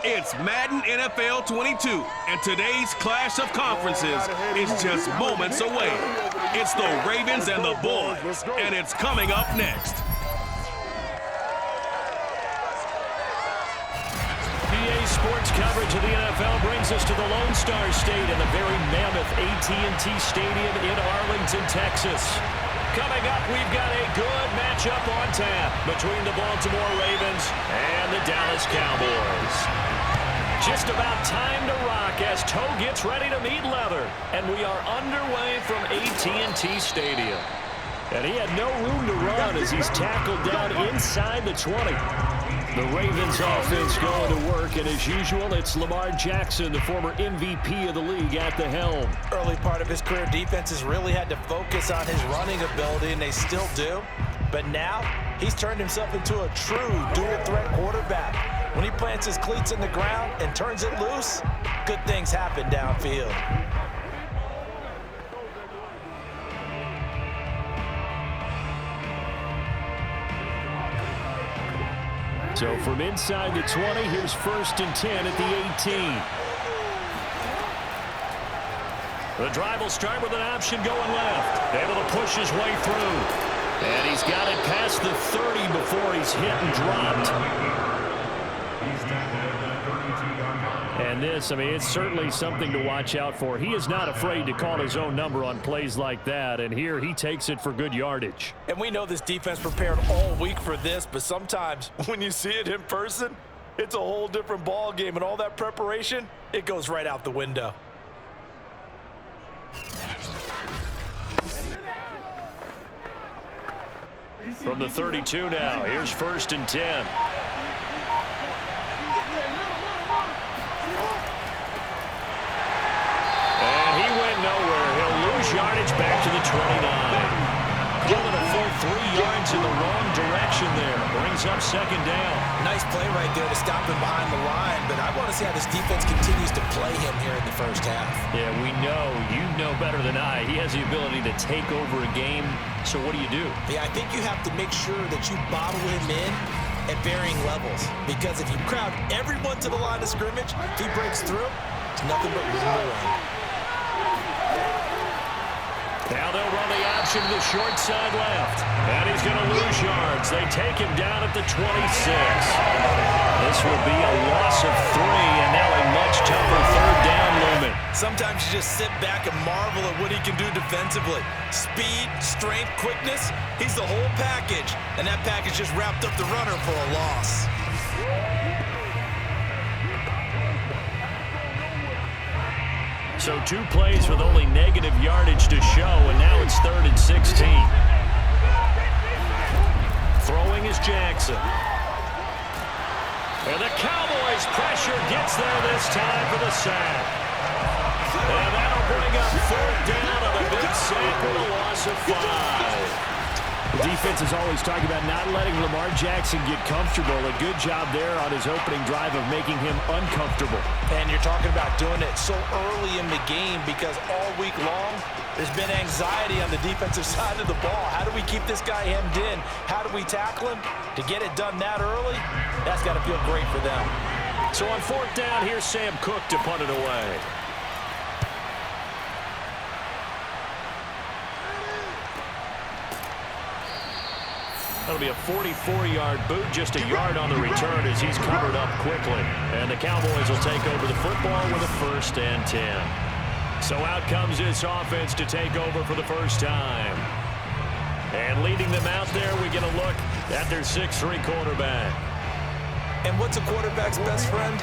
It's Madden NFL 22, and today's clash of conferences is just moments away. It's the Ravens and the Boys, and it's coming up next. PA Sports coverage of the NFL brings us to the Lone Star State in the very mammoth AT&T Stadium in Arlington, Texas. Coming up, we've got a good matchup on tap between the Baltimore Ravens and the Dallas Cowboys. Just about time to rock as toe gets ready to meet leather. And we are underway from AT&T Stadium. And he had no room to run as he's tackled down inside the 20. The Ravens offense going to work, and as usual, it's Lamar Jackson, the former MVP of the league, at the helm. Early part of his career, defenses really had to focus on his running ability, and they still do. But now, he's turned himself into a true dual-threat quarterback. When he plants his cleats in the ground and turns it loose, good things happen downfield. So from inside the 20, here's 1st and 10 at the 18. The drive will start with an option going left. Able to push his way through. And he's got it past the 30 before he's hit and dropped. And this, I mean, it's certainly something to watch out for. He is not afraid to call his own number on plays like that. And here he takes it for good yardage. And we know this defense prepared all week for this, but sometimes when you see it in person, it's a whole different ball game. And all that preparation, it goes right out the window. From the 32 now, here's 1st and 10. Yardage back to the 29. Giving a full 3 yards in the wrong direction there. Brings up 2nd down. Nice play right there to stop him behind the line, but I want to see how this defense continues to play him here in the first half. Yeah, we know. You know better than I. He has the ability to take over a game, so what do you do? Yeah, I think you have to make sure that you bottle him in at varying levels, because if you crowd everyone to the line of scrimmage, if he breaks through, it's nothing but room to run. Now they'll run the option to the short side left. And he's going to lose yards. They take him down at the 26. This will be a loss of 3, and now a much tougher 3rd down limit. Sometimes you just sit back and marvel at what he can do defensively. Speed, strength, quickness, he's the whole package. And that package just wrapped up the runner for a loss. So 2 plays with only negative yardage to show, and now it's 3rd and 16. Throwing is Jackson. And the Cowboys pressure gets there this time for the sack. And that'll bring up 3rd down on a big sack with a loss of 5. The defense is always talking about not letting Lamar Jackson get comfortable. A good job there on his opening drive of making him uncomfortable. And you're talking about doing it so early in the game because all week long there's been anxiety on the defensive side of the ball. How do we keep this guy hemmed in? How do we tackle him? To get it done that early, that's got to feel great for them. So on 4th down, here's Sam Cook to punt it away. That'll be a 44-yard boot, just a yard on the return as he's covered up quickly. And the Cowboys will take over the football with a 1st and 10. So out comes this offense to take over for the first time. And leading them out there, we get a look at their 6'3" quarterback. And what's a quarterback's best friend?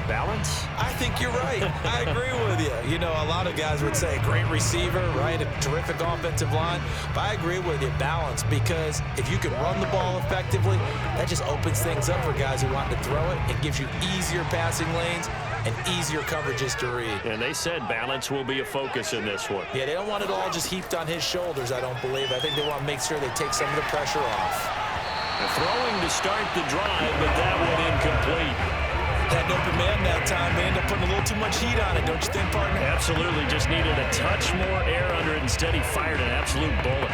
Balance? I think you're right. I agree with you. You know, a lot of guys would say great receiver, right? A terrific offensive line. But I agree with you, balance, because if you can run the ball effectively, that just opens things up for guys who want to throw it. It gives you easier passing lanes and easier coverages to read. And they said balance will be a focus in this one. Yeah, they don't want it all just heaped on his shoulders, I don't believe. I think they want to make sure they take some of the pressure off. Throwing to start the drive, but that one incomplete. Had an open man that time. They ended up putting a little too much heat on it, don't you think, partner? Absolutely. Just needed a touch more air under it. Instead, he fired an absolute bullet.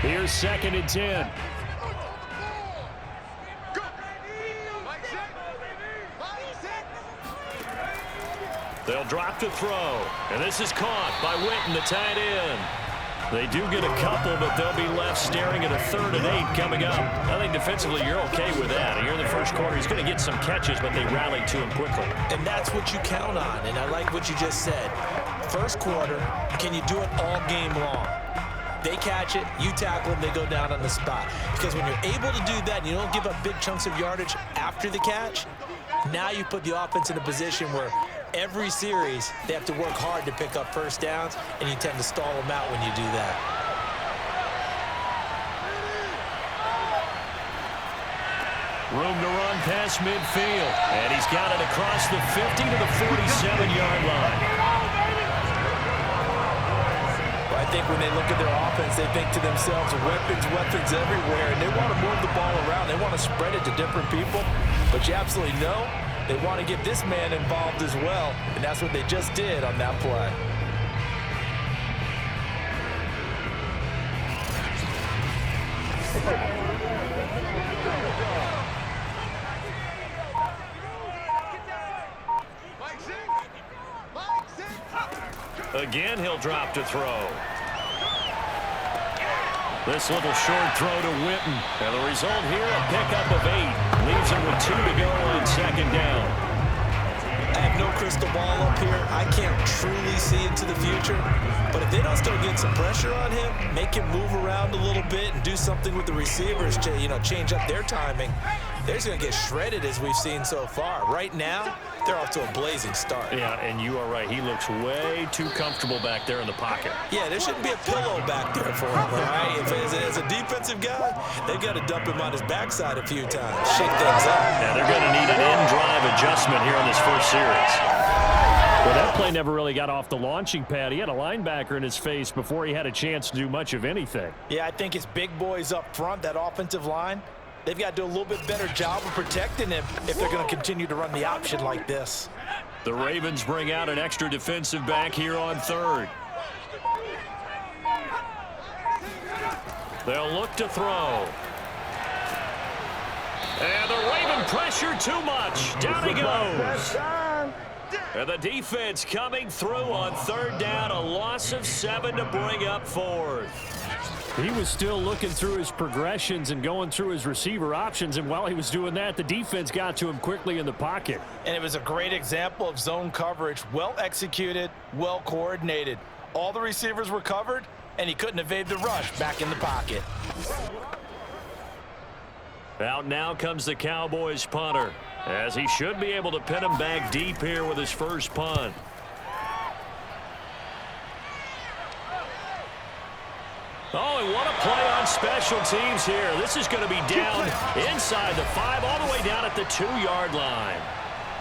Here's 2nd and 10. They'll drop to throw. And this is caught by Witten, the tight end. They do get a couple, but they'll be left staring at a 3rd and 8 coming up. I think defensively you're okay with that. Here in the first quarter, he's going to get some catches, but they rally to him quickly. And that's what you count on, and I like what you just said. First quarter, can you do it all game long? They catch it, you tackle them, they go down on the spot. Because when you're able to do that and you don't give up big chunks of yardage after the catch, now you put the offense in a position where every series they have to work hard to pick up first downs, and you tend to stall them out when you do that. Room to run past midfield, and he's got it across the 50 to the 47-yard line. Well, I think when they look at their offense, they think to themselves, weapons everywhere, and they want to move the ball around. They want to spread it to different people, but you absolutely know they want to get this man involved as well, and that's what they just did on that play. Again, he'll drop to throw. This little short throw to Witten. And the result here, a pickup of 8. Leaves him with 2 to go on 2nd down. I have no crystal ball up here. I can't truly see into the future. But if they don't start getting some pressure on him, make him move around a little bit and do something with the receivers to, change up their timing, they're just going to get shredded as we've seen so far. Right now, they're off to a blazing start. Yeah, and you are right. He looks way too comfortable back there in the pocket. Yeah, there shouldn't be a pillow back there for him, all right? As a defensive guy, they've got to dump him on his backside a few times, shake things up. Yeah, they're going to need an in-drive adjustment here on this first series. Well, that play never really got off the launching pad. He had a linebacker in his face before he had a chance to do much of anything. Yeah, I think it's big boys up front, that offensive line. They've got to do a little bit better job of protecting him if they're going to continue to run the option like this. The Ravens bring out an extra defensive back here on 3rd. They'll look to throw. And the Raven pressure too much. Down he goes. And the defense coming through on 3rd down. A loss of 7 to bring up 4th. He was still looking through his progressions and going through his receiver options, and while he was doing that, the defense got to him quickly in the pocket. And it was a great example of zone coverage. Well executed, well coordinated. All the receivers were covered, and he couldn't evade the rush back in the pocket. Out now comes the Cowboys punter, as he should be able to pin him back deep here with his first punt. Oh, and what a play on special teams here. This is going to be down inside the 5, all the way down at the 2-yard line.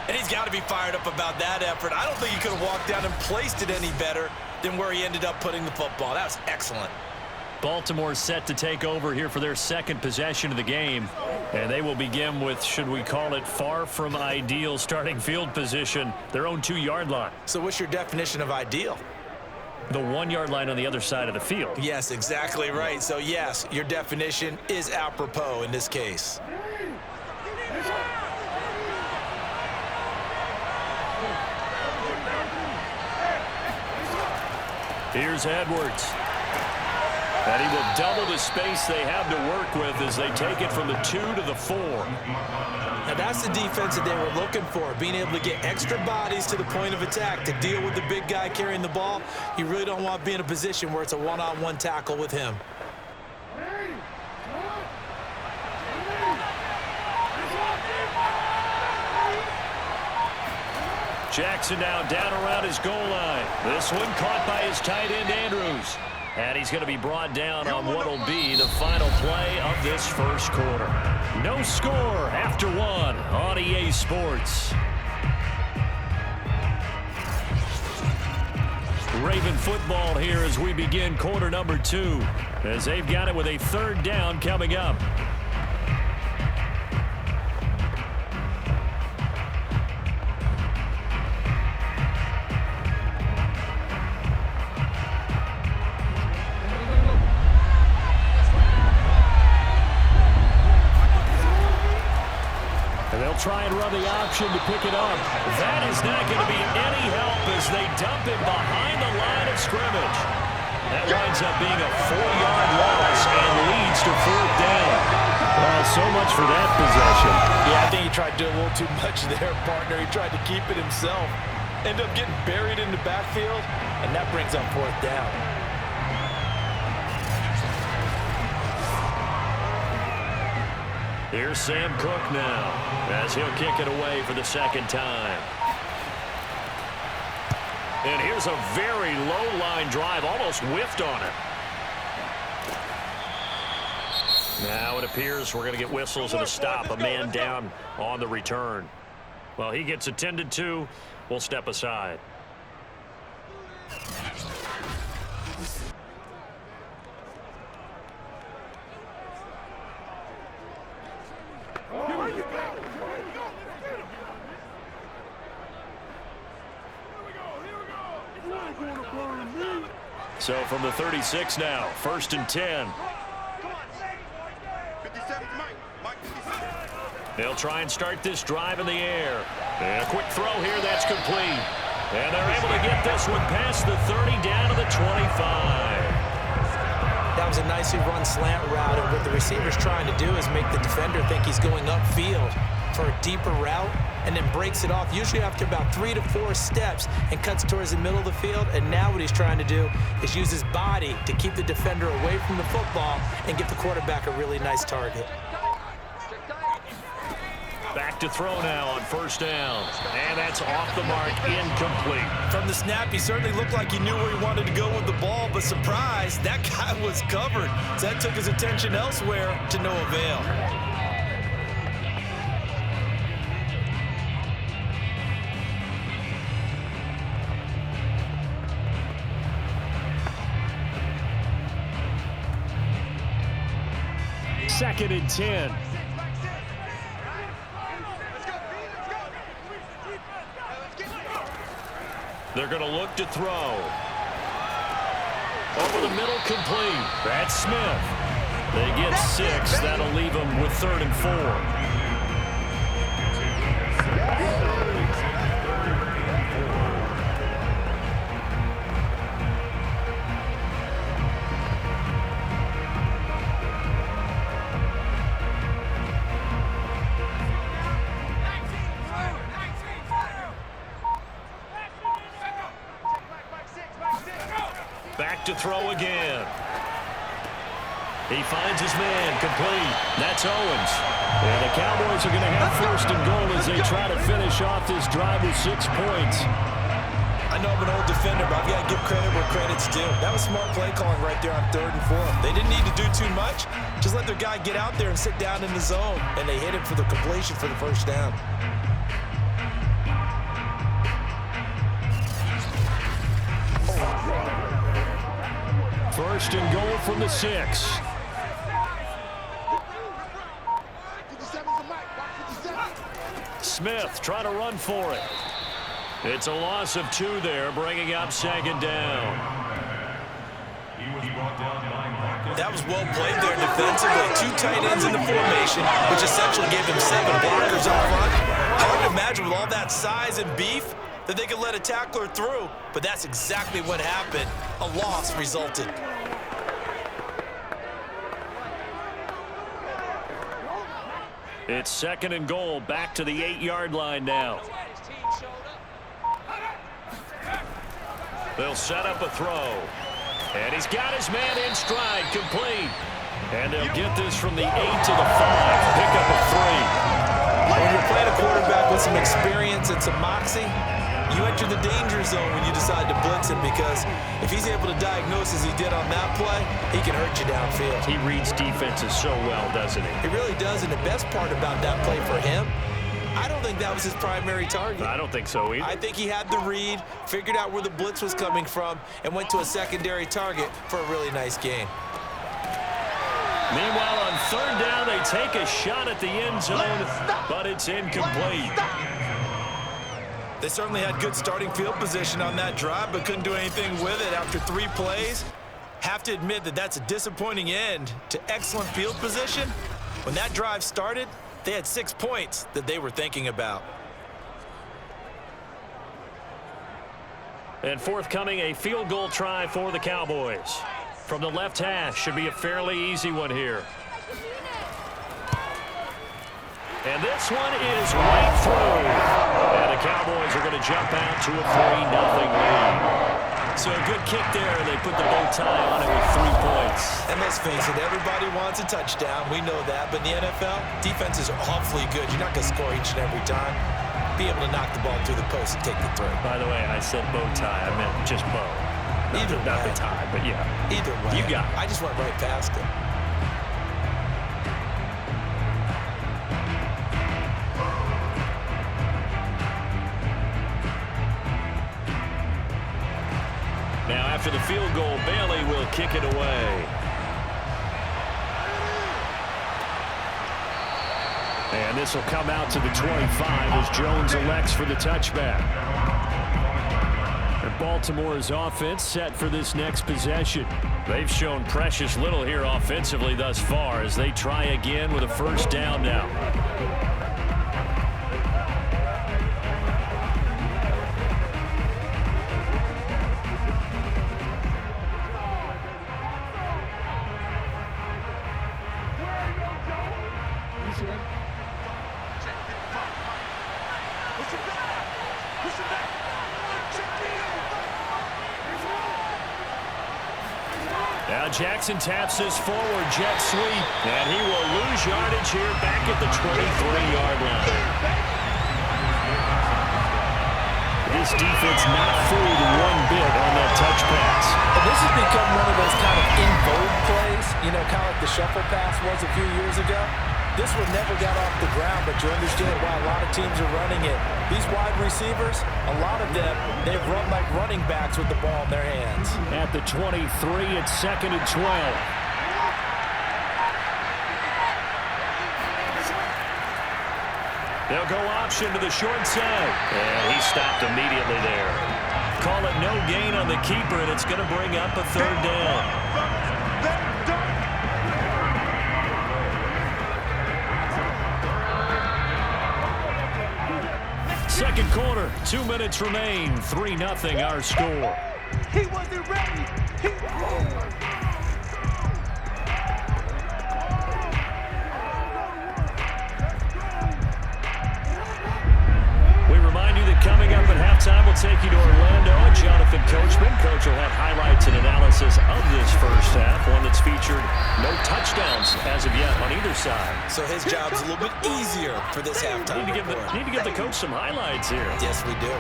And he's got to be fired up about that effort. I don't think he could have walked down and placed it any better than where he ended up putting the football. That was excellent. Baltimore set to take over here for their 2nd possession of the game. And they will begin with, should we call it, far from ideal starting field position, their own 2-yard line. So what's your definition of ideal? The 1-yard line on the other side of the field. Yes, exactly right. So, yes, your definition is apropos in this case. Here's Edwards. And he will double the space they have to work with as they take it from the 2 to the 4. Now, that's the defense that they were looking for, being able to get extra bodies to the point of attack to deal with the big guy carrying the ball. You really don't want to be in a position where it's a one-on-one tackle with him. Jackson now down around his goal line. This one caught by his tight end, Andrews. And he's going to be brought down on what will be the final play of this first quarter. No score after 1 on EA Sports. Raven football here as we begin quarter number 2, as they've got it with a 3rd down coming up. They'll try and run the option to pick it up. That is not going to be any help as they dump it behind the line of scrimmage. That winds up being a 4-yard loss and leads to 4th down. Well, so much for that possession. Yeah, I think he tried to do a little too much there, partner. He tried to keep it himself. Ended up getting buried in the backfield, and that brings up 4th down. Here's Sam Cook now as he'll kick it away for the second time. And here's a very low line drive, almost whiffed on it. Now it appears we're going to get whistles and a stop, a man down on the return. Well, he gets attended to. We'll step aside. So from the 36 now, 1st and 10. They'll try and start this drive in the air. And a quick throw here, that's complete. And they're able to get this one past the 30 down to the 25. That was a nicely run slant route, and what the receiver's trying to do is make the defender think he's going upfield for a deeper route, and then breaks it off, usually after about 3 to 4 steps, and cuts towards the middle of the field. And now what he's trying to do is use his body to keep the defender away from the football and give the quarterback a really nice target. Back to throw now on 1st down. And that's off the mark, incomplete. From the snap, he certainly looked like he knew where he wanted to go with the ball, but surprise, that guy was covered. So that took his attention elsewhere to no avail. Second and 10. They're going to look to throw. Over the middle, complete. That's Smith. They get 6. That'll leave them with 3rd and 4. Back to throw again. He finds his man, complete. That's Owens. And the Cowboys are going to have 1st and goal as they try to finish off this drive with 6 points. I know I'm an old defender, but I've got to give credit where credit's due. That was smart play calling right there on 3rd and 4. They didn't need to do too much. Just let their guy get out there and sit down in the zone, and they hit him for the completion for the 1st down. First and goal from the 6. Smith trying to run for it. It's a loss of 2 there, bringing up 2nd down. That was well played there defensively. 2 tight ends in the formation, which essentially gave him 7 blockers up front. Hard to imagine with all that size and beef that they could let a tackler through, but that's exactly what happened. A loss resulted. It's 2nd and goal, back to the 8-yard line now. They'll set up a throw. And he's got his man in stride, complete. And they'll get this from the 8 to the 5, pick up a 3. When you're playing a quarterback with some experience and some moxie, you enter the danger zone when you decide to blitz him, because if he's able to diagnose as he did on that play, he can hurt you downfield. He reads defenses so well, doesn't he? He really does, and the best part about that play for him, I don't think that was his primary target. I don't think so either. I think he had the read, figured out where the blitz was coming from, and went to a secondary target for a really nice gain. Meanwhile, on 3rd down, they take a shot at the end zone, but it's incomplete. They certainly had good starting field position on that drive, but couldn't do anything with it after 3 plays. Have to admit that that's a disappointing end to excellent field position. When that drive started, They had 6 points that they were thinking about. And forthcoming, a field goal try for the Cowboys. From the left hash, should be a fairly easy one here. And this one is right through. And the Cowboys are going to jump out to a 3-0 lead. So a good kick there, and they put the bow tie on it with 3 points. And let's face it, everybody wants a touchdown. We know that. But in the NFL, defenses are awfully good. You're not going to score each and every time. Be able to knock the ball through the post and take the throw. By the way, I said bow tie. I meant just bow. Not the tie, but yeah. Either way. You got it. I just went right past it. Now, after the field goal, Bailey will kick it away. And this will come out to the 25 as Jones elects for the touchback. And Baltimore's offense set for this next possession. They've shown precious little here offensively thus far as they try again with a first down now. Now Jackson taps this forward jet sweep, and he will lose yardage here back at the 23-yard line. This defense not fooled one bit on that touch pass. And this has become one of those kind of in vogue plays, you know, kind of like the shuffle pass was a few years ago. This one never got off the ground, but you understand why a lot of teams are running it. These wide receivers, a lot of them, they've run like running backs with the ball in their hands. At the 23, it's 2nd and 12. They'll go option to the short side. And he stopped immediately there. Call it no gain on the keeper, and it's going to bring up a 3rd down. Second quarter, 2 minutes remain. 3-0 our score. He wasn't ready. We remind you that coming up at halftime, we'll take you to Orlando and Jonathan Coachman. Coach will have highlights and analysis of this first half, one that's featured no touchdowns as of yet on either side. So his job's a little bit easier for this halftime. Need to give the coach some highlights here. Yes, we do.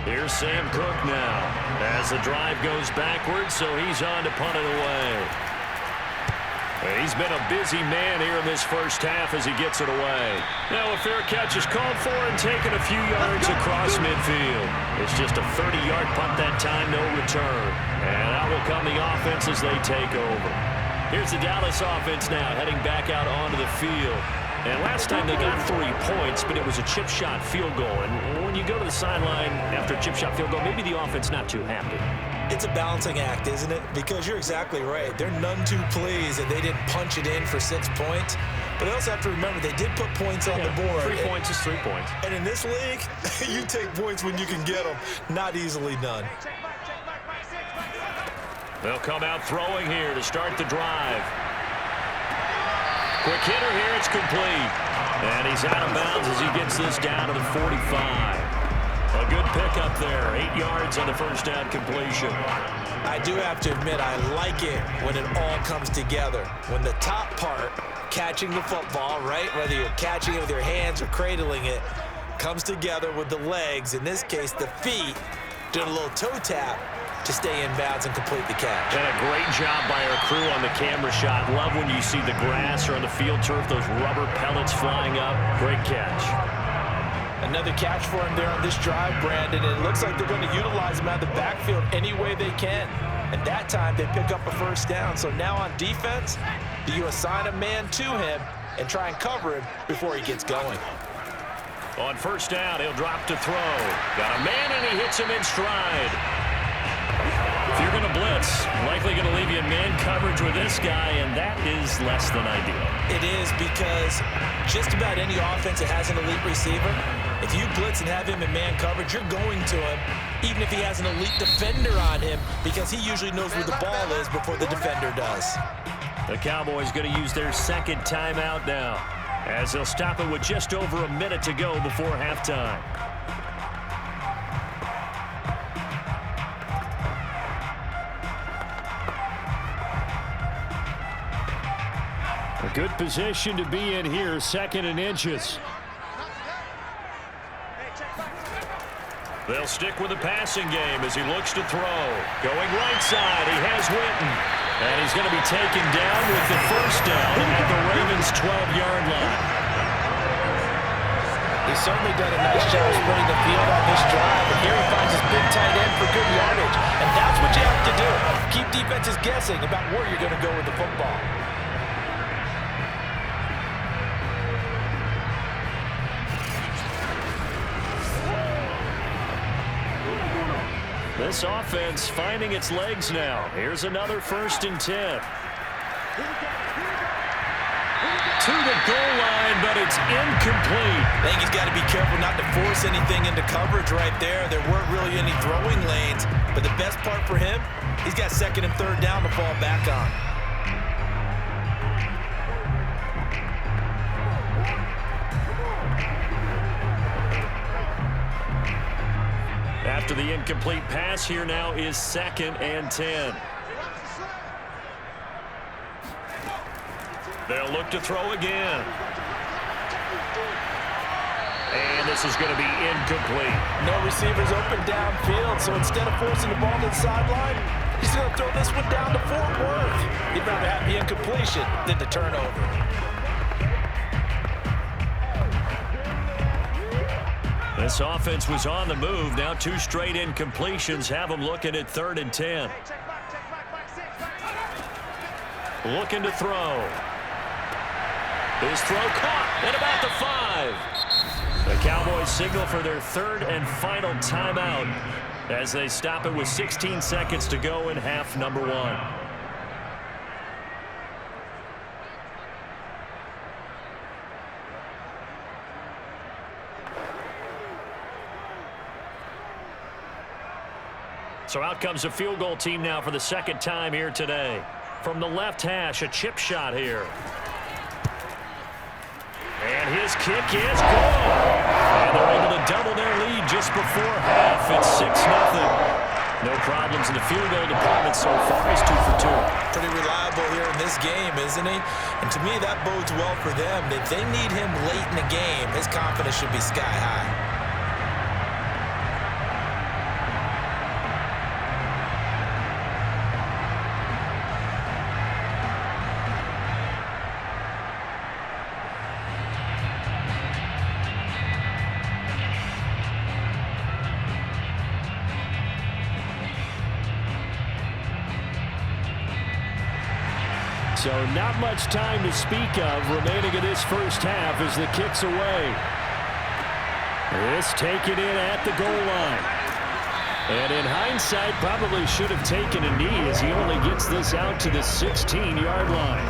Here's Sam Cook now as the drive goes backwards, so he's on to punt it away. He's been a busy man here in this first half as he gets it away. Now a fair catch is called for and taken a few yards across midfield. It's just a 30-yard punt that time, no return. And out will come the offense as they take over. Here's the Dallas offense now heading back out onto the field. And last time they got 3 points, but it was a chip shot field goal. And when you go to the sideline after a chip shot field goal, maybe the offense not too happy. It's a balancing act, isn't it? Because you're exactly right. They're none too pleased that they didn't punch it in for 6 points. But they also have to remember they did put points on the board. 3 points is 3 points. And in this league, you take points when you can get them. Not easily done. They'll come out throwing here to start the drive. Quick hitter here, it's complete. And he's out of bounds as he gets this down to the 45. A good pickup there, 8 yards on the first down completion. I do have to admit, I like it when it all comes together. When the top part, catching the football, right, whether you're catching it with your hands or cradling it, comes together with the legs, in this case the feet, doing a little toe tap to stay in bounds and complete the catch. And a great job by our crew on the camera shot. Love when you see the grass or on the field turf, those rubber pellets flying up. Great catch. Another catch for him there on this drive, Brandon, and it looks like they're going to utilize him out of the backfield any way they can. And that time they pick up a first down. So now on defense, do you assign a man to him and try and cover him before he gets going? On first down, he'll drop to throw. Got a man, and he hits him in stride. If you're going to blitz, likely going to leave you in man coverage with this guy, and that is less than ideal. It is, because just about any offense that has an elite receiver, if you blitz and have him in man coverage, you're going to him, even if he has an elite defender on him, because he usually knows where the ball is before the defender does. The Cowboys going to use their second timeout now, as they'll stop it with just over a minute to go before halftime. A good position to be in here, 2nd and inches. They'll stick with the passing game as he looks to throw. Going right side, he has Witten. And he's going to be taken down with the first down at the Ravens' 12-yard line. He's certainly done a nice job spreading the field on this drive, and here he finds his big tight end for good yardage. And that's what you have to do. Keep defenses guessing about where you're going to go with the football. This offense finding its legs now. Here's another 1st and 10. To the goal line, but it's incomplete. I think he's got to be careful not to force anything into coverage right there. There weren't really any throwing lanes, but the best part for him, he's got 2nd and 3rd down to fall back on. After the incomplete pass, here now is 2nd and 10. They'll look to throw again. And this is going to be incomplete. No receivers open downfield, so instead of forcing the ball to the sideline, he's going to throw this one down to Fort Worth. He'd rather have the incompletion than the turnover. This offense was on the move. Now 2 straight incompletions have them looking at 3rd and 10. Looking to throw. His throw caught at about the 5. The Cowboys signal for their 3rd and final timeout as they stop it with 16 seconds to go in half number 1. So out comes a field goal team now for the 2nd time here today. From the left hash, a chip shot here. And his kick is good. And they're able to double their lead just before half. It's 6-0. No problems in the field goal department so far. He's 2 for 2. Pretty reliable here in this game, isn't he? And to me, that bodes well for them. If they need him late in the game, his confidence should be sky high. So not much time to speak of remaining in this first half as the kick's away. This taken in at the goal line. And in hindsight, probably should have taken a knee as he only gets this out to the 16-yard line.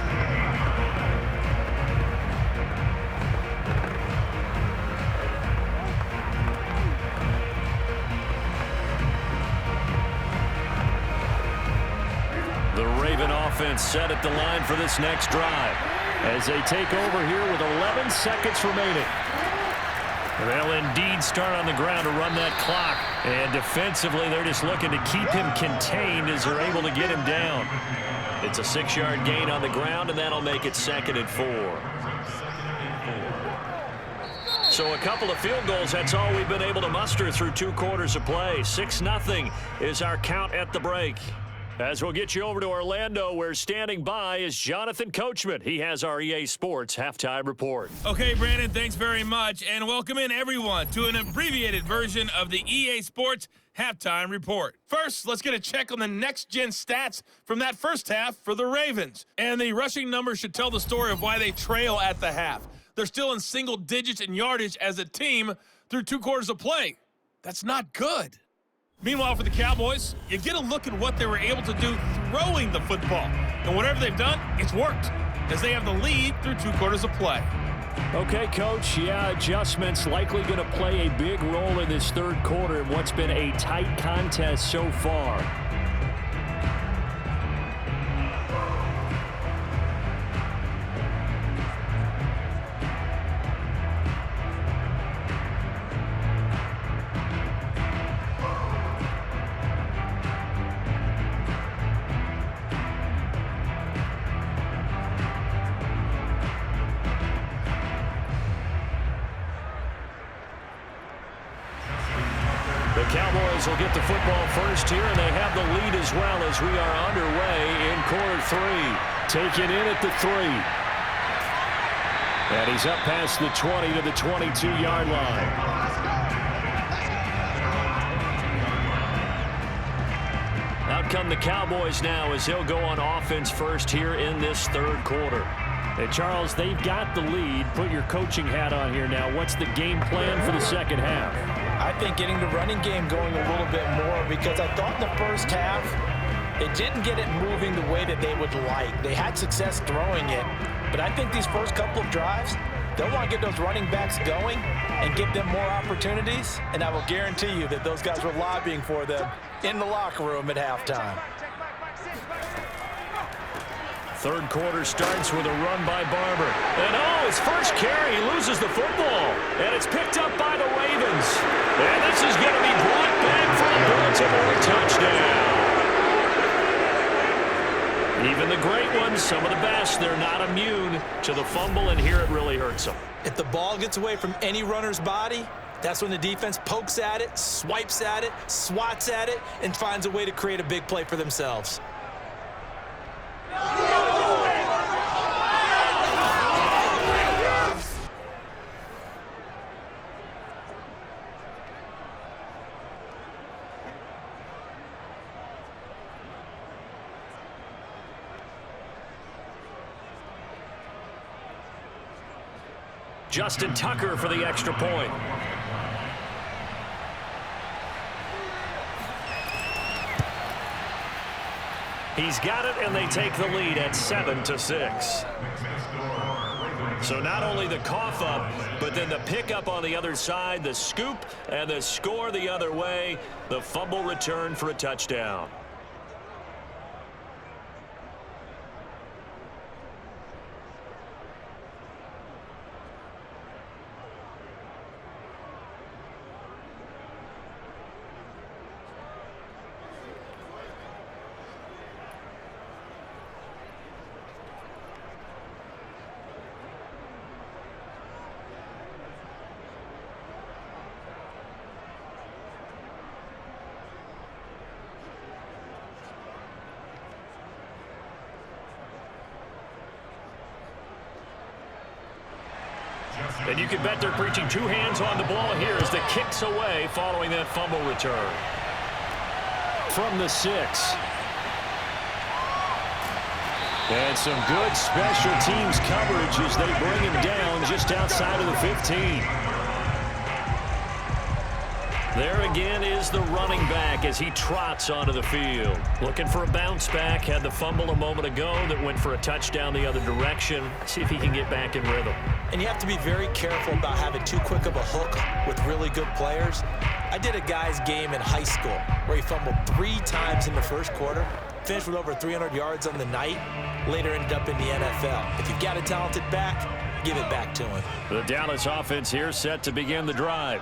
Offense set at the line for this next drive as they take over here with 11 seconds remaining. They'll indeed start on the ground to run that clock, and defensively they're just looking to keep him contained as they're able to get him down. It's a 6-yard gain on the ground, and that'll make it 2nd and 4. So a couple of field goals, that's all we've been able to muster through 2 quarters of play. 6-0 is our count at the break. As we'll get you over to Orlando, where standing by is Jonathan Coachman. He has our EA Sports Halftime Report. Okay, Brandon, thanks very much. And welcome in, everyone, to an abbreviated version of the EA Sports Halftime Report. First, let's get a check on the next-gen stats from that first half for the Ravens. And the rushing numbers should tell the story of why they trail at the half. they're still in single digits in yardage as a team through 2 quarters of play. That's not good. Meanwhile, for the Cowboys, you get a look at what they were able to do throwing the football. And whatever they've done, it's worked, as they have the lead through 2 quarters of play. Okay, Coach, yeah, adjustments likely going to play a big role in this 3rd quarter in what's been a tight contest so far. The Cowboys will get the football first here, and they have the lead as well as we are underway in quarter 3. Taken in at the 3. And he's up past the 20 to the 22-yard line. Out come the Cowboys now as they'll go on offense first here in this 3rd quarter. Hey, Charles, they've got the lead. Put your coaching hat on here now. What's the game plan for the 2nd half? I think getting the running game going a little bit more, because I thought in the first half they didn't get it moving the way that they would like. They had success throwing it, but I think these first couple of drives, they'll want to get those running backs going and give them more opportunities, and I will guarantee you that those guys were lobbying for them in the locker room at halftime. 3rd quarter starts with a run by Barber. And his first carry, he loses the football. And it's picked up by the Ravens. And this is going to be brought back for a Baltimore touchdown. Even the great ones, some of the best, they're not immune to the fumble, and here it really hurts them. If the ball gets away from any runner's body, that's when the defense pokes at it, swipes at it, swats at it, and finds a way to create a big play for themselves. Justin Tucker for the extra point. He's got it, and they take the lead at 7-6. So not only the cough up, but then the pickup on the other side, the scoop, and the score the other way, the fumble return for a touchdown. And you can bet they're preaching 2 hands on the ball here as the kick's away following that fumble return. From the 6. And some good special teams coverage as they bring him down just outside of the 15. There again is the running back as he trots onto the field. Looking for a bounce back. Had the fumble a moment ago that went for a touchdown the other direction. See if he can get back in rhythm. And you have to be very careful about having too quick of a hook with really good players. I did a guy's game in high school where he fumbled 3 times in the first quarter, finished with over 300 yards on the night, later ended up in the NFL. If you've got a talented back, give it back to him. The Dallas offense here set to begin the drive.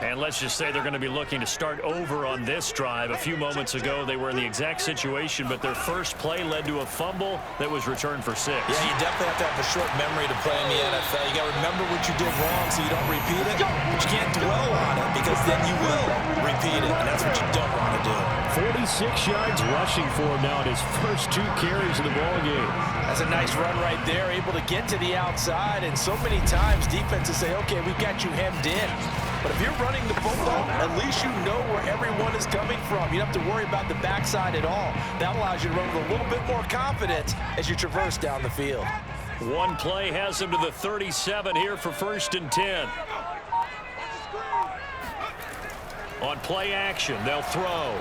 And let's just say they're going to be looking to start over on this drive. A few moments ago, they were in the exact situation, but their first play led to a fumble that was returned for 6. Yeah, you definitely have to have a short memory to play in the NFL. You got to remember what you did wrong so you don't repeat it, but you can't dwell on it because then you will repeat it, and that's what you don't want to do. 46 yards rushing for him now in his first 2 carries of the ballgame. That's a nice run right there, able to get to the outside, and so many times defenses say, okay, we've got you hemmed in. But if you're running the football, at least you know where everyone is coming from. You don't have to worry about the backside at all. That allows you to run with a little bit more confidence as you traverse down the field. One play has them to the 37 here for 1st and 10. On play action, they'll throw.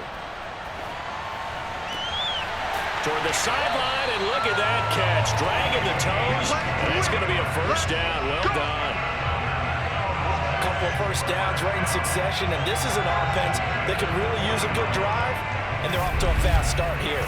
Toward the sideline, and look at that catch. Dragging the toes, and it's going to be a 1st down. Well done. A couple of 1st downs right in succession, and this is an offense that could really use a good drive, and they're off to a fast start here.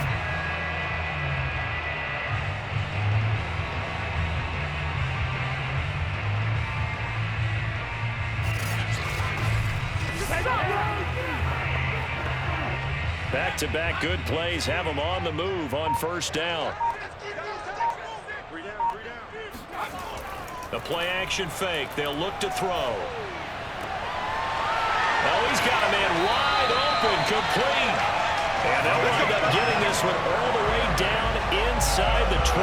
Back-to-back good plays have them on the move on 1st down. The play-action fake. They'll look to throw. Oh, he's got a man wide open, complete. And they'll wind up getting this one all the way down inside the 20.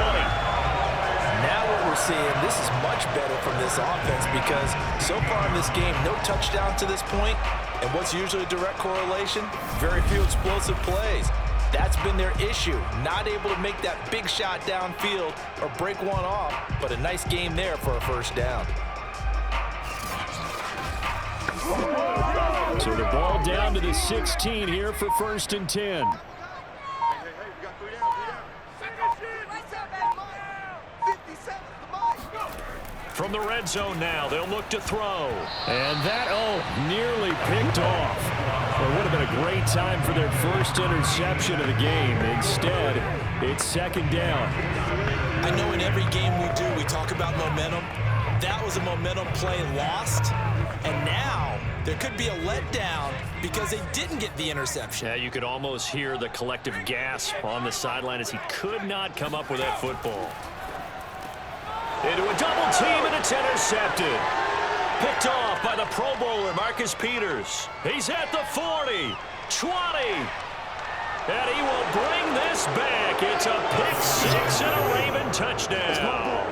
Now what we're seeing, this is much better from this offense because so far in this game, no touchdown to this point. And what's usually a direct correlation? Very few explosive plays. That's been their issue. Not able to make that big shot downfield or break one off, but a nice game there for a 1st down. So the ball down to the 16 here for 1st and 10. From the red zone now, they'll look to throw. And that, nearly picked off. It would have been a great time for their 1st interception of the game. Instead, it's 2nd down. I know in every game we do, we talk about momentum. That was a momentum play lost. And now there could be a letdown because they didn't get the interception. Yeah, you could almost hear the collective gasp on the sideline as he could not come up with that football. Into a double team, and it's intercepted. Picked off by the Pro Bowler, Marcus Peters. He's at the 40, 20, and he will bring this back. It's a pick 6 and a Raven touchdown.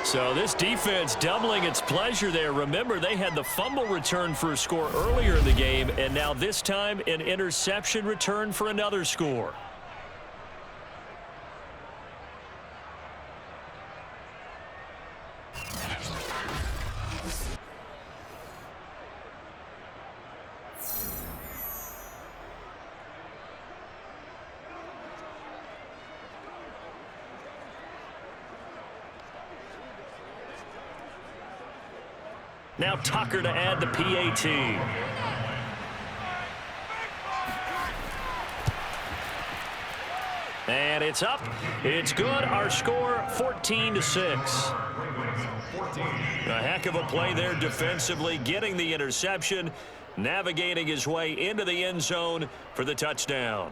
So this defense doubling its pleasure there. Remember, they had the fumble return for a score earlier in the game, and now this time an interception return for another score. Now Tucker to add the PAT. And it's up. It's good. Our score 14-6. A heck of a play there defensively, getting the interception, navigating his way into the end zone for the touchdown.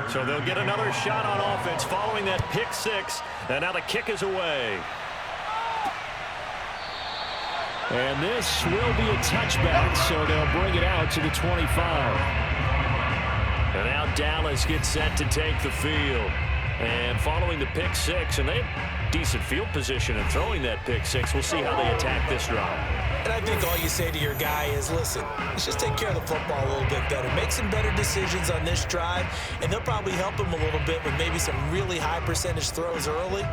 So they'll get another shot on offense following that pick 6. And now the kick is away. And this will be a touchback, so they'll bring it out to the 25. And now Dallas gets set to take the field. And following the pick 6, and they have decent field position in throwing that pick 6. We'll see how they attack this drive. And I think all you say to your guy is, listen, let's just take care of the football a little bit better. Make some better decisions on this drive, and they'll probably help him a little bit with maybe some really high percentage throws early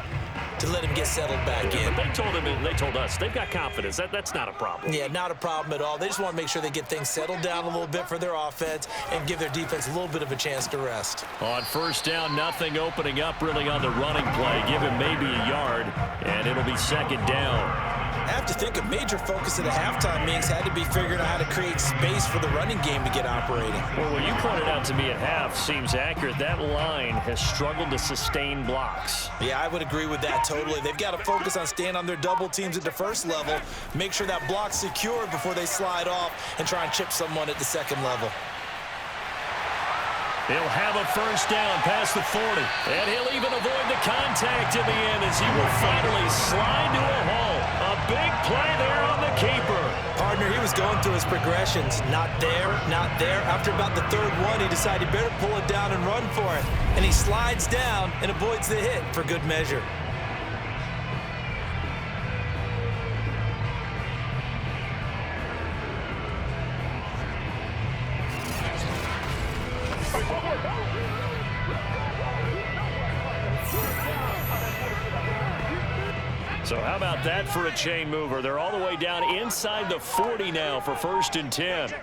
to let him get settled back in. But they told him, and they told us, they've got confidence. That's not a problem. Yeah, not a problem at all. They just want to make sure they get things settled down a little bit for their offense and give their defense a little bit of a chance to rest. On 1st down, nothing opening up really on the running play. Give him maybe a yard, and it'll be 2nd down. I have to think a major focus of the halftime meetings had to be figuring out how to create space for the running game to get operating. Well, what you pointed out to me at half seems accurate. That line has struggled to sustain blocks. Yeah, I would agree with that totally. They've got to focus on staying on their double teams at the first level, make sure that block's secured before they slide off and try and chip someone at the second level. He'll have a first down past the 40. And he'll even avoid the contact in the end as he will finally slide to a hole. A big play there on the keeper. Partner, he was going through his progressions. Not there, not there. After about the third one, he decided he better pull it down and run for it. And he slides down and avoids the hit for good measure. So how about that for a chain mover? They're all the way down inside the 40 now for 1st and 10.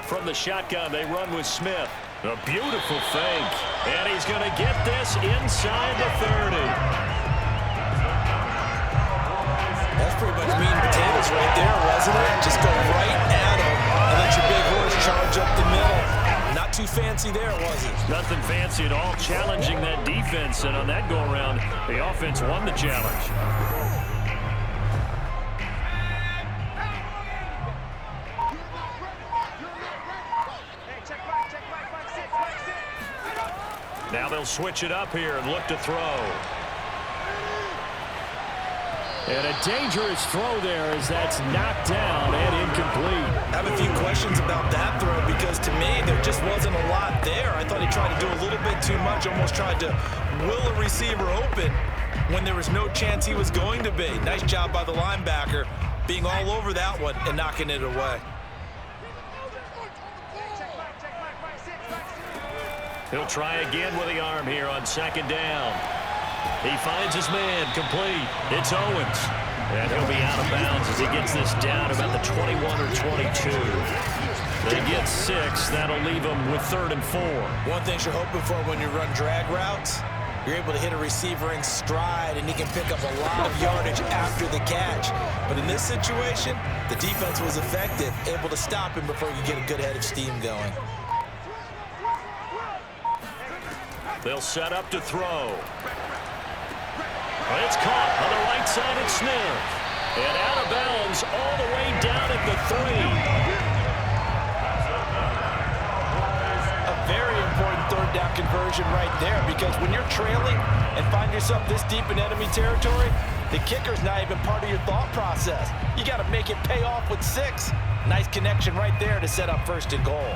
From the shotgun, they run with Smith. A beautiful fake. And he's going to get this inside the 30. That's pretty much meat and potatoes right there, wasn't it? Just go right at him and let your big horse charge up the middle. Not too fancy there, was it? Nothing fancy at all, challenging that defense. And on that go-around, the offense won the challenge. Now they'll switch it up here and look to throw. And a dangerous throw there as that's knocked down and incomplete. I have a few questions about that throw because to me there just wasn't a lot there. I thought he tried to do a little bit too much, almost tried to will a receiver open when there was no chance he was going to be. Nice job by the linebacker being all over that one and knocking it away. He'll try again with the arm here on 2nd down. He finds his man, complete. It's Owens. And he'll be out of bounds as he gets this down about the 21 or 22. They get 6. That'll leave them with 3rd and 4. One thing you're hoping for when you run drag routes, you're able to hit a receiver in stride and he can pick up a lot of yardage after the catch. But in this situation, the defense was effective, able to stop him before you get a good head of steam going. They'll set up to throw. It's caught on the right side at Smith. And out of bounds all the way down at the 3. A very important 3rd down conversion right there because when you're trailing and find yourself this deep in enemy territory, the kicker's not even part of your thought process. You got to make it pay off with 6. Nice connection right there to set up 1st and goal.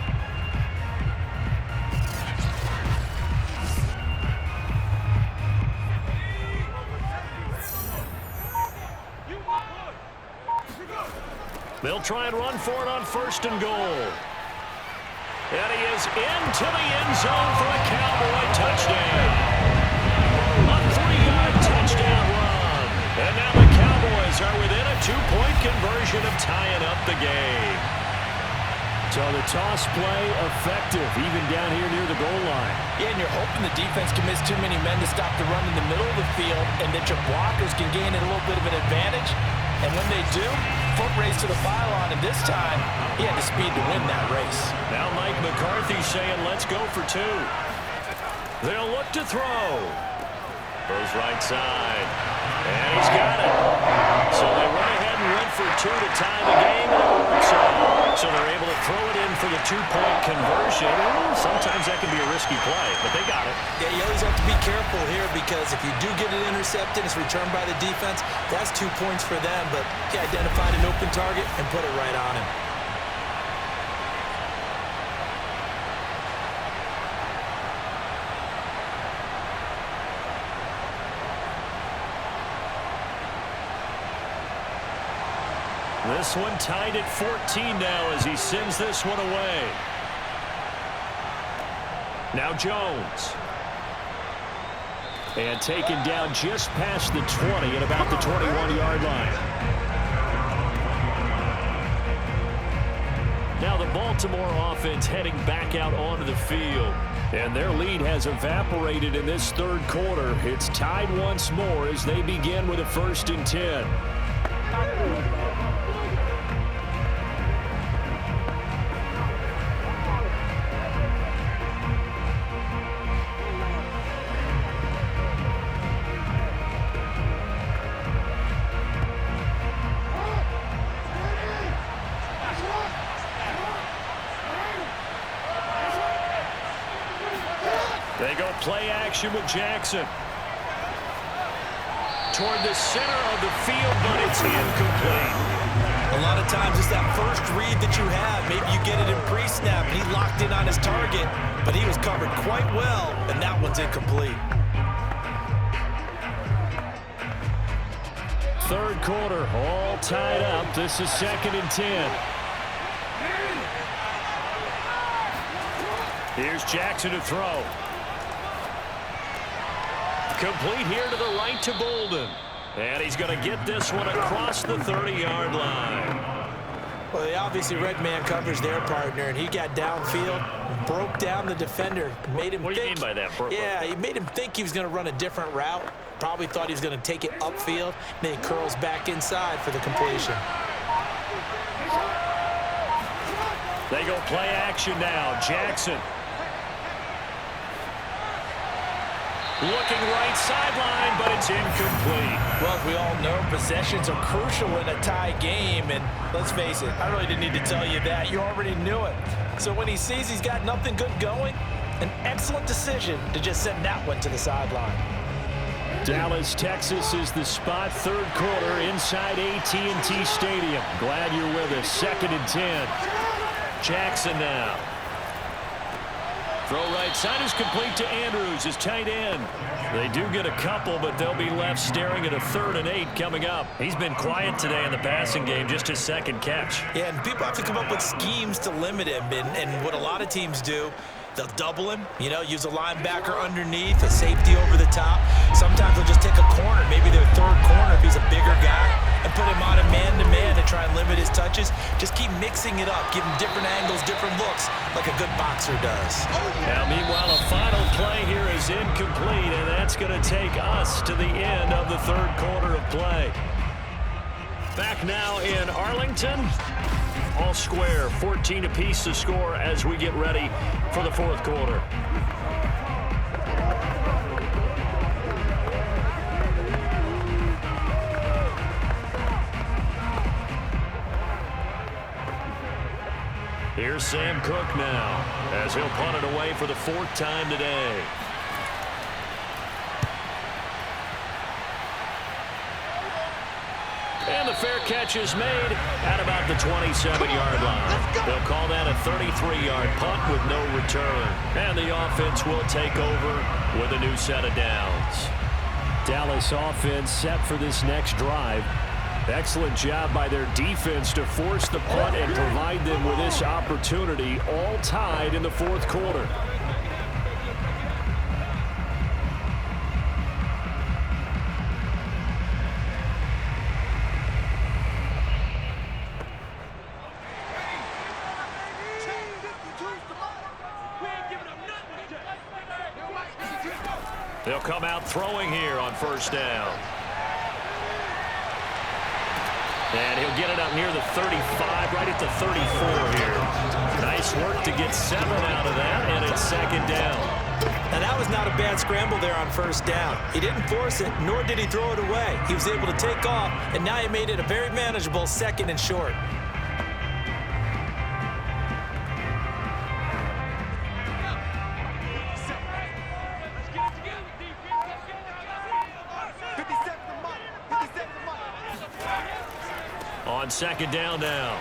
They'll try and run for it on 1st and goal. And he is into the end zone for a Cowboy touchdown. A 3-yard touchdown run. And now the Cowboys are within a 2-point conversion of tying up the game. So the toss play effective, even down here near the goal line. Yeah, and you're hoping the defense can miss too many men to stop the run in the middle of the field and that your blockers can gain a little bit of an advantage. And when they do, foot race to the pylon, and this time, he had the speed to win that race. Now Mike McCarthy saying, let's go for 2. They'll look to throw. Goes right side. And he's got it. So they went ahead and went for 2 to tie the game, and it works out. So they're able to throw it in for the 2-point conversion. Sometimes that can be a risky play, but they got it. Yeah, you always have to be careful here because if you do get it intercepted, it's returned by the defense. That's 2 points for them, but he identified an open target and put it right on him. This one tied at 14 now as he sends this one away. Now Jones. And taken down just past the 20 at about the 21-yard line. Now the Baltimore offense heading back out onto the field. And their lead has evaporated in this third quarter. It's tied once more as they begin with a 1st and 10. They go play action with Jackson. Toward the center of the field, but it's incomplete. A lot of times it's that first read that you have. Maybe you get it in pre-snap, and he locked in on his target, but he was covered quite well, and that one's incomplete. Third quarter, all tied up. This is 2nd and 10. Here's Jackson to throw. Complete here to the right to Bolden. And he's going to get this one across the 30-yard line. Well, they obviously read man coverage their partner, and he got downfield, broke down the defender, made him What do you mean by that, Barber? Yeah, he made him think he was going to run a different route. Probably thought he was going to take it upfield, and then he curls back inside for the completion. They go play action now. Jackson. Looking right sideline, but it's incomplete. Well, we all know possessions are crucial in a tie game, and let's face it, I really didn't need to tell you that. You already knew it. So when he sees he's got nothing good going, an excellent decision to just send that one to the sideline. Dallas, Texas is the spot. Third quarter inside AT&T Stadium. Glad you're with us. 2nd and 10. Jackson now. Throw right side is complete to Andrews, his tight end. They do get a couple, but they'll be left staring at a 3rd and 8 coming up. He's been quiet today in the passing game, just his 2nd catch. Yeah, and people have to come up with schemes to limit him, and what a lot of teams do, they'll double him, you know, use a linebacker underneath, a safety over the top. Sometimes they'll just take a corner, maybe their 3rd corner if he's a bigger guy, and put him on a man-to-man to try and limit his touches. Just keep mixing it up, give him different angles, different looks, like a good boxer does. Now, meanwhile, a final play here is incomplete, and that's going to take us to the end of the third quarter of play. Back now in Arlington. All square, 14 apiece to score as we get ready for the fourth quarter. Here's Sam Cook now as he'll punt it away for the 4th time today. And the fair catch is made at about the 27-yard line. They'll call that a 33-yard punt with no return. And the offense will take over with a new set of downs. Dallas offense set for this next drive. Excellent job by their defense to force the punt and provide them with this opportunity, all tied in the fourth quarter. They'll come out throwing here on first down. And he'll get it up near the 35, right at the 34 here. Nice work to get 7 out of that, and it's second down. And that was not a bad scramble there on first down. He didn't force it, nor did he throw it away. He was able to take off, and now he made it a very manageable 2nd and short. On second down now,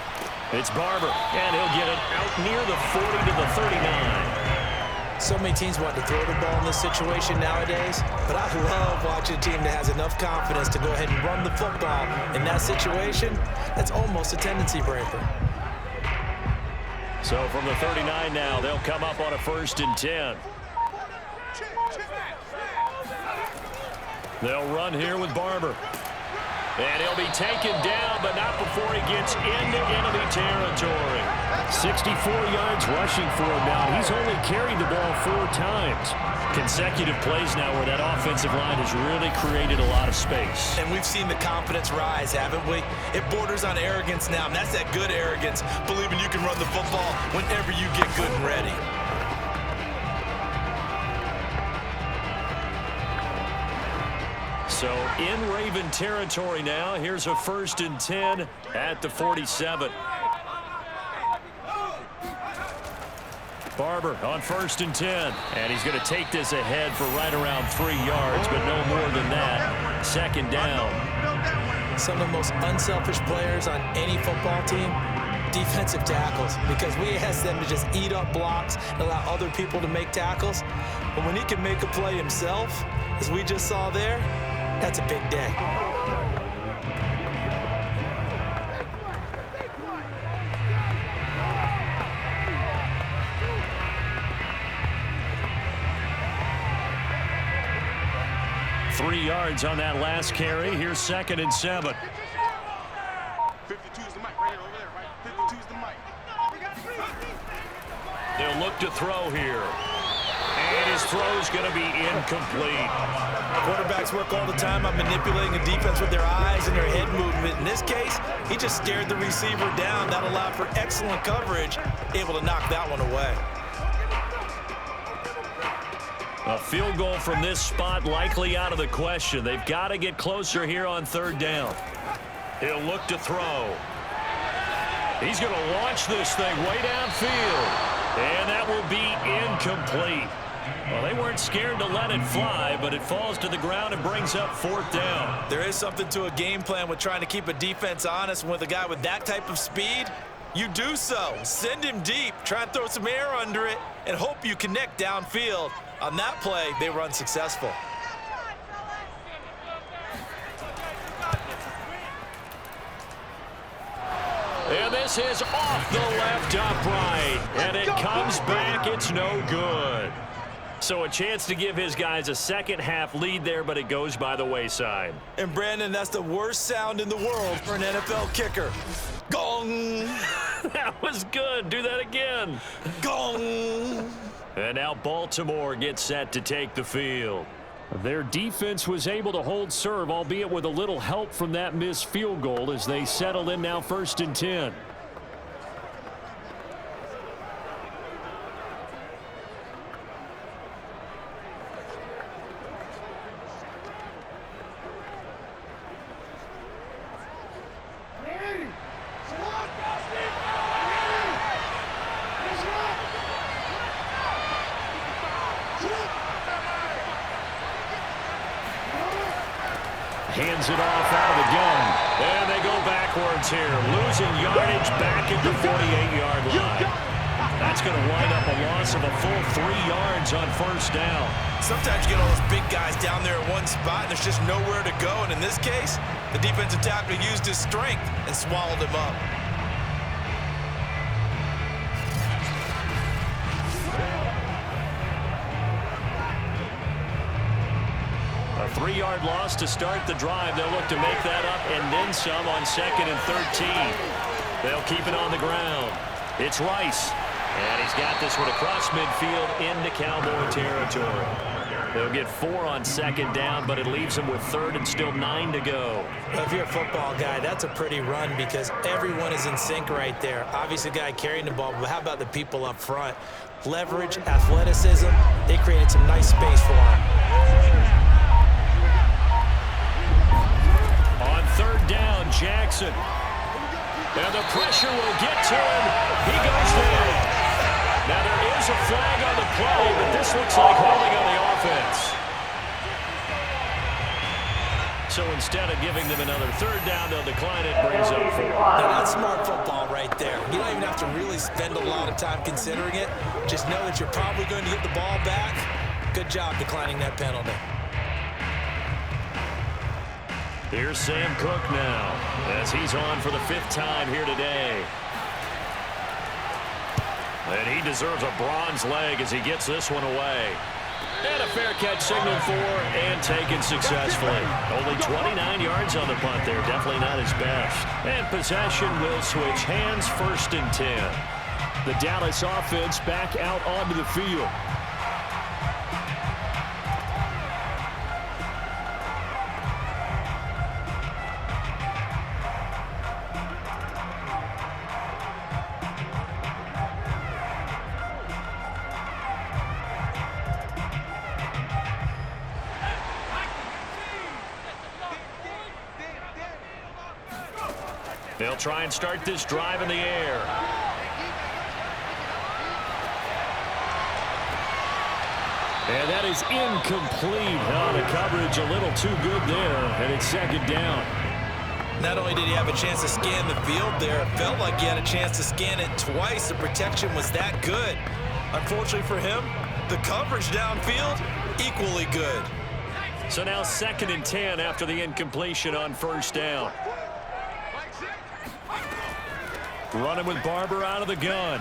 it's Barber, and he'll get it out near the 40 to the 39. So many teams want to throw the ball in this situation nowadays, but I love watching a team that has enough confidence to go ahead and run the football. In that situation, that's almost a tendency breaker. So from the 39 now, they'll come up on a 1st and 10. They'll run here with Barber. And he'll be taken down, but not before he gets into enemy territory. 64 yards rushing for him now. He's only carried the ball 4 times. Consecutive plays now where that offensive line has really created a lot of space. And we've seen the confidence rise, haven't we? It borders on arrogance now, and that's that good arrogance, believing you can run the football whenever you get good and ready. So in Raven territory now. Here's a 1st and 10 at the 47. Barber on 1st and 10. And he's going to take this ahead for right around 3 yards, but no more than that. 2nd down. Some of the most unselfish players on any football team, defensive tackles, because we ask them to just eat up blocks and allow other people to make tackles. But when he can make a play himself, as we just saw there, that's a big day. Three yards on that last carry. Here's 2nd and 7. 52 is the mic right here, over there, right? 52 is the mic. They'll look to throw here. And his throw's going to be incomplete. Quarterbacks work all the time on manipulating a defense with their eyes and their head movement. In this case, he just stared the receiver down. That allowed for excellent coverage, able to knock that one away. A field goal from this spot likely out of the question. They've got to get closer here on 3rd down. He'll look to throw. He's going to launch this thing way downfield. And that will be incomplete. Well, they weren't scared to let it fly, but it falls to the ground and brings up 4th down. There is something to a game plan with trying to keep a defense honest. With a guy with that type of speed, you do so. Send him deep, try and throw some air under it, and hope you connect downfield. On that play, they were unsuccessful. And this is off the left upright. And it comes back. It's no good. So a chance to give his guys a second-half lead there, but it goes by the wayside. And, Brandon, that's the worst sound in the world for an NFL kicker. Gong! That was good. Do that again. Gong! And now Baltimore gets set to take the field. Their defense was able to hold serve, albeit with a little help from that missed field goal as they settle in now 1st and 10. Hands it off out of the gun. And they go backwards here. Losing yardage back at the 48-yard line. That's going to wind up a loss of a full 3 yards on 1st down. Sometimes you get all those big guys down there in one spot, and there's just nowhere to go. And in this case, the defensive tackle used his strength and swallowed him up. A 3-yard loss to start the drive. They'll look to make that up and then some on 2nd and 13. They'll keep it on the ground. It's Rice. And he's got this one across midfield into Cowboy territory. They'll get 4 on 2nd down, but it leaves them with 3rd and still 9 to go. Well, if you're a football guy, that's a pretty run because everyone is in sync right there. Obviously, the guy carrying the ball, but how about the people up front? Leverage, athleticism, they created some nice space for him. On 3rd down, Jackson. And the pressure will get to him. He goes down. Now there is a flag on the play, but this looks like holding on the offense. So instead of giving them another 3rd down, they'll decline it, brings up 4. Now that's smart football right there. You don't even have to really spend a lot of time considering it. Just know that you're probably going to get the ball back. Good job declining that penalty. Here's Sam Cook now, as he's on for the 5th time here today. And he deserves a bronze leg as he gets this one away. And a fair catch signaled for and taken successfully. Only 29 yards on the punt there. Definitely not his best. And possession will switch hands, 1st and 10. The Dallas offense back out onto the field. They'll try and start this drive in the air. And that is incomplete. Oh, the coverage a little too good there, and it's 2nd down. Not only did he have a chance to scan the field there, it felt like he had a chance to scan it twice. The protection was that good. Unfortunately for him, the coverage downfield, equally good. So now 2nd and 10 after the incompletion on 1st down. Running with Barber out of the gun.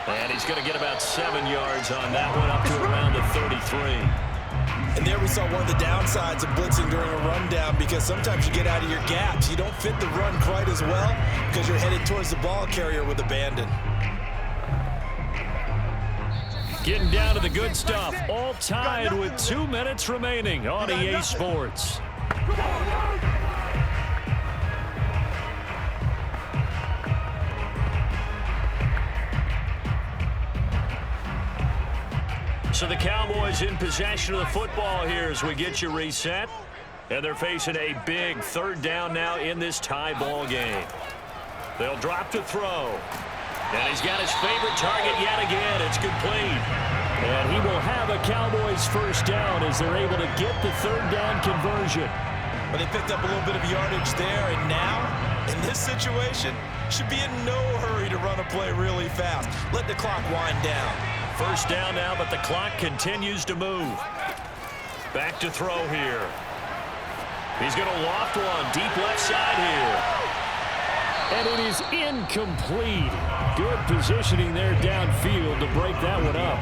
And he's going to get about 7 yards on that one, up to around the 33. And there we saw one of the downsides of blitzing during a rundown, because sometimes you get out of your gaps. You don't fit the run quite as well because you're headed towards the ball carrier with abandon. Getting down to the good stuff. All tied with 2 minutes remaining on EA Sports. So the Cowboys in possession of the football here as we get you reset. And they're facing a big 3rd down now in this tie ball game. They'll drop to throw. And he's got his favorite target yet again. It's complete. And he will have a Cowboys 1st down as they're able to get the 3rd down conversion. But they picked up a little bit of yardage there, and now, in this situation, should be in no hurry to run a play really fast. Let the clock wind down. 1st down now, but the clock continues to move. Back to throw here. He's going to loft one deep left side here. And it is incomplete. Good positioning there downfield to break that one up.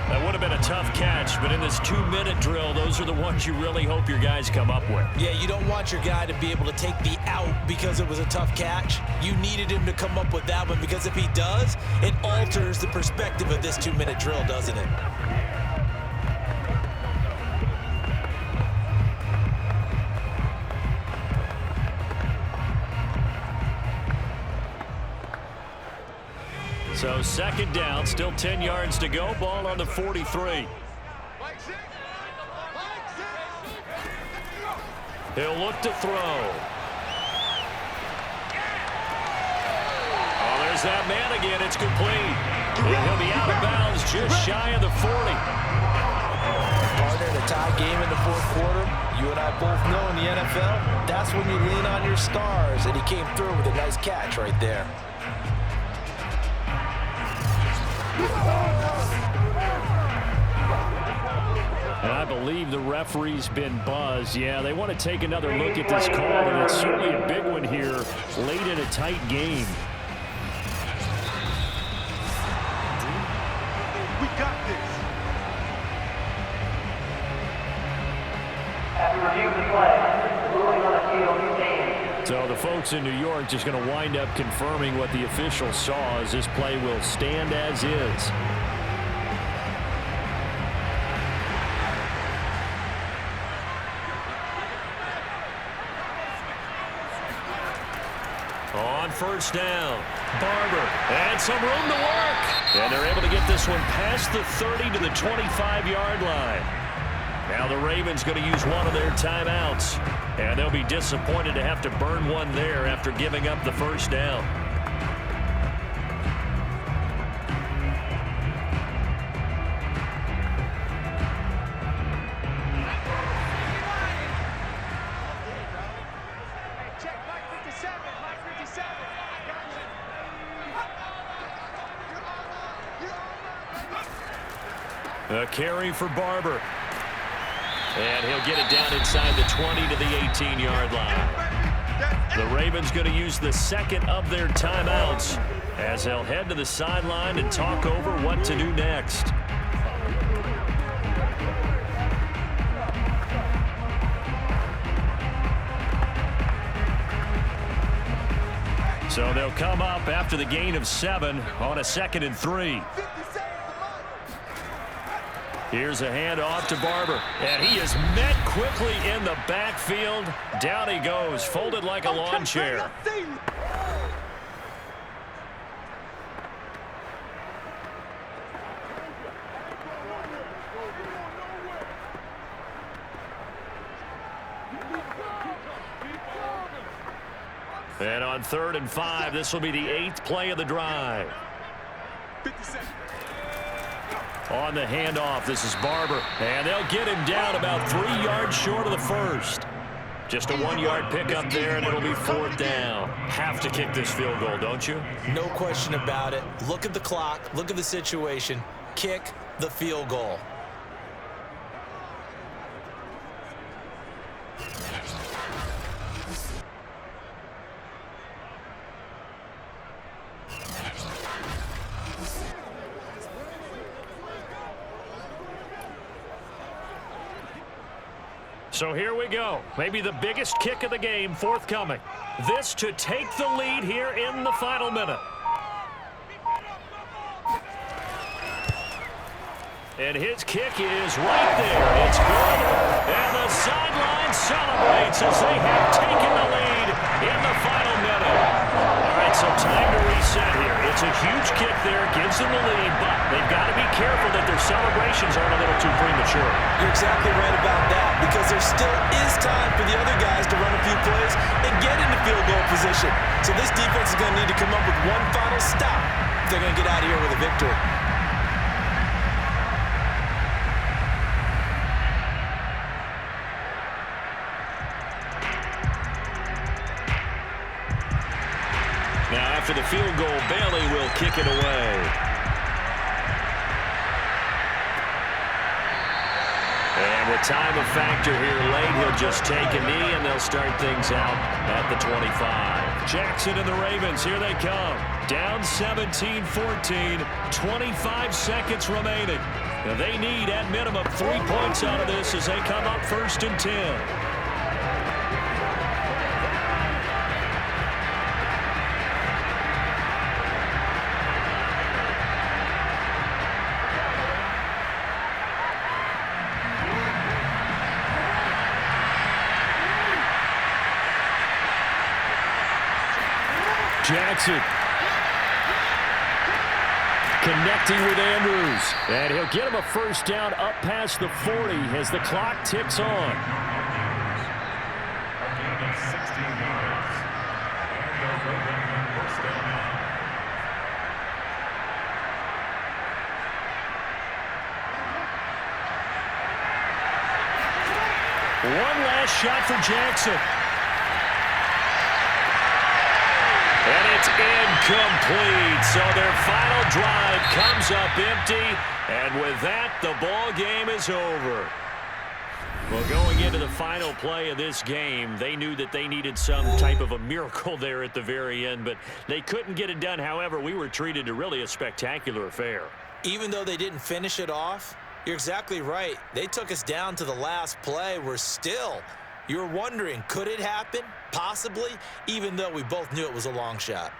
That would have been a tough catch, but in this 2-minute drill, those are the ones you really hope your guys come up with. Yeah, you don't want your guy to be able to take the out because it was a tough catch. You needed him to come up with that one, because if he does, it alters the perspective of this 2-minute drill, doesn't it? So 2nd down, still 10 yards to go. Ball on the 43. He'll look to throw. Oh, there's that man again. It's complete. And he'll be out of bounds just shy of the 40. Partner in a tie game in the 4th quarter. You and I both know in the NFL, that's when you lean on your stars. And he came through with a nice catch right there. And I believe the referee's been buzzed. Yeah, they want to take another look at this call, and it's certainly a big one here late in a tight game. We got this. After review the play, ruling on the field stands. So the folks in New York just going to wind up confirming what the officials saw, as this play will stand as is. On 1st down, Barber, and some room to work. And they're able to get this one past the 30 to the 25-yard line. Now the Ravens going to use one of their timeouts, and they'll be disappointed to have to burn one there after giving up the 1st down. A carry for Barber. And he'll get it down inside the 20 to the 18-yard line. The Ravens going to use the 2nd of their timeouts as they'll head to the sideline and talk over what to do next. So they'll come up after the gain of 7 on a 2nd and 3. Here's a handoff to Barber, and he is met quickly in the backfield. Down he goes, folded like a lawn chair. And on 3rd and 5, this will be the 8th play of the drive. 50 seconds. On the handoff, this is Barber, and they'll get him down about 3 yards short of the first. Just a 1-yard pickup there, and it'll be 4th down. Have to kick this field goal, don't you? No question about it. Look at the clock. Look at the situation. Kick the field goal. So here we go. Maybe the biggest kick of the game forthcoming. This to take the lead here in the final minute. And his kick is right there. It's good. And the sideline celebrates as they have taken the lead in the final minute. All right, so time to reset here. It's a huge kick there. Gives them the lead, but they've got to be careful that their celebrations aren't a little too premature. You're exactly right about that, because there still is time for the other guys to run a few plays and get into field goal position. So this defense is going to need to come up with one final stop if they're going to get out of here with a victory. Now after the field goal, Bailey will kick it away. And with time a factor here late, he'll just take a knee, and they'll start things out at the 25. Jackson and the Ravens, here they come. Down 17-14, 25 seconds remaining. Now they need, at minimum, 3 points out of this as they come up 1st and 10. Jackson connecting with Andrews, and he'll get him a 1st down up past the 40 as the clock ticks on. One last shot for Jackson. And it's incomplete. So their final drive comes up empty. And with that, the ball game is over. Well, going into the final play of this game, they knew that they needed some type of a miracle there at the very end, but they couldn't get it done. However, we were treated to really a spectacular affair. Even though they didn't finish it off, you're exactly right. They took us down to the last play. You're wondering, could it happen? Possibly, even though we both knew it was a long shot.